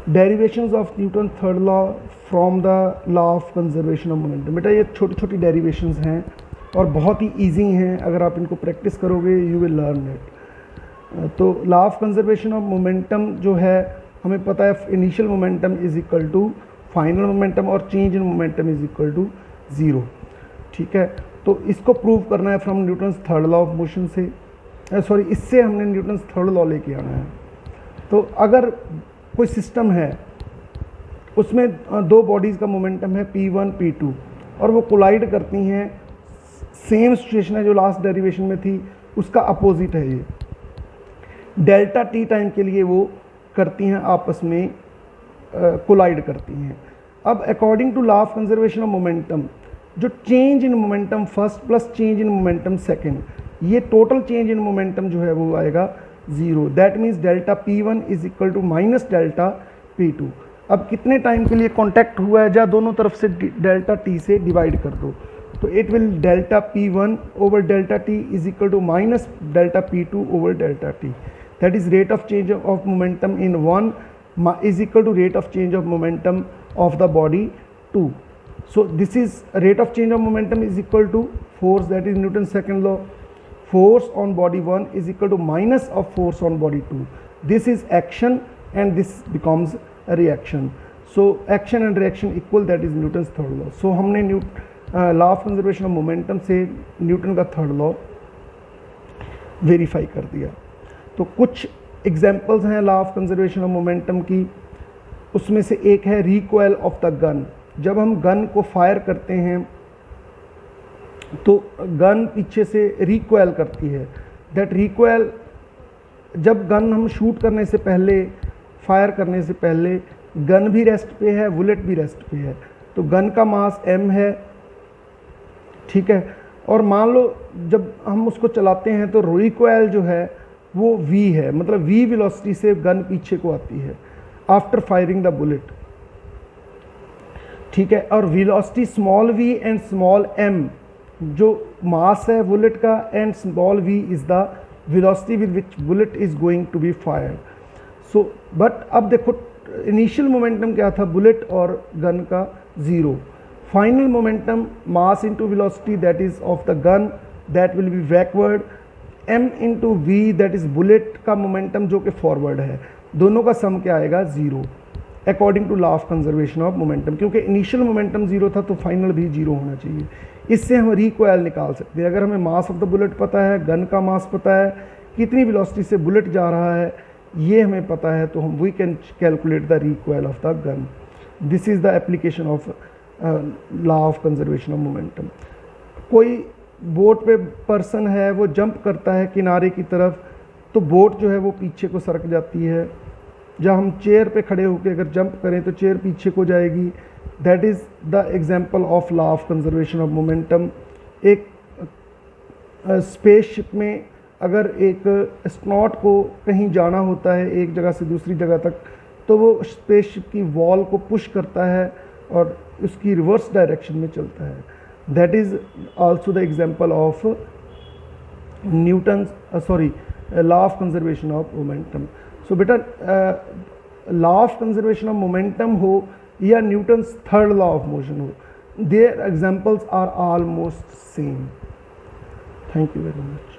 Derivations of Newton third law from the law of conservation of momentum. बेटा ये छोटी छोटी डेरिवेशंस हैं और बहुत ही इजी हैं, अगर आप इनको प्रैक्टिस करोगे यू विल लर्न इट। तो law of conservation of momentum जो है हमें पता है initial momentum is equal to final momentum और change in momentum is equal to 0। ठीक है, तो इसको प्रूव करना है from Newton's third law of motion से, इससे हमने न्यूटन्स थर्ड लॉ लेके आना है। तो अगर कोई सिस्टम है उसमें दो बॉडीज़ का मोमेंटम है P1 P2 और वो कोलाइड करती हैं, सेम सिचुएशन है जो लास्ट डेरिवेशन में थी, उसका अपोजिट है ये डेल्टा टी टाइम के लिए वो करती हैं आपस में कोलाइड करती हैं। अब according to law of conservation of momentum जो change in momentum first plus change in momentum second, ये टोटल चेंज इन मोमेंटम जो है वो आएगा 0। That means delta P1 is equal to minus delta P2। अब कितने टाइम के लिए कांटेक्ट हुआ है, जहाँ दोनों तरफ से डेल्टा टी से डिवाइड कर दो, तो it will delta P1 over delta t is equal to minus delta P2 over delta t. That is rate of change of momentum in 1 is equal to rate of change of momentum of the body 2. So this is rate of change of momentum is equal to force, that is Newton's second law. Force on body 1 is equal to minus of force on body 2. This is action and this becomes a reaction. So action and reaction equal, that is Newton's third law. So हमने law of conservation of momentum से Newton का third law verify कर दिया। तो कुछ examples हैं law of conservation of momentum की, उसमें से एक है रिकॉइल ऑफ द गन। जब हम गन को फायर करते हैं तो गन पीछे से रिकॉइल करती है। दैट रिकॉइल, जब गन हम शूट करने से पहले, फायर करने से पहले गन भी रेस्ट पे है, बुलेट भी रेस्ट पे है, तो गन का मास m है, ठीक है। और मान लो जब हम उसको चलाते हैं तो रिकॉइल जो है वो v है, मतलब v वेलोसिटी से गन पीछे को आती है आफ्टर फायरिंग द बुलेट, ठीक है। और velocity small v and small m जो मास है बुलेट का, and small v is the velocity with which bullet is going to be fired. So but अब देखो इनिशियल मोमेंटम क्या था बुलेट और गन का 0, final momentum mass into velocity that is of the gun that will be backward, m into v that is bullet का momentum जो कि forward है, दोनों का सम क्या आएगा 0 according to law of conservation of momentum. क्योंकि इनिशियल मोमेंटम 0 था तो फाइनल भी 0 होना चाहिए। इससे हम रिकॉइल निकाल सकते हैं। अगर हमें मास ऑफ द बुलेट पता है, गन का मास पता है, कितनी वेलोसिटी से बुलेट जा रहा है ये हमें पता है, तो हम we can calculate the recoil of the gun. This is the application of law of conservation of momentum. कोई बोट पे पर्सन है, वो जंप करता है किनारे की तरफ, तो बोट जो है वो पीछे को सरक जाती है। जब हम चेयर पे खड़े होकर अगर जंप करें तो चेयर पीछे को जाएगी। That is the example of law of conservation of momentum. एक स्पेसशिप में अगर एक एस्ट्रोनॉट को कहीं जाना होता है एक जगह से दूसरी जगह तक, तो वो स्पेसशिप की वॉल को पुश करता है और उसकी रिवर्स डायरेक्शन में चलता है। That is also the example of Newton's law of conservation of momentum. So बेटा law of conservation of momentum हो या Newton's third law of motion हो, their examples are almost same. Thank you very much.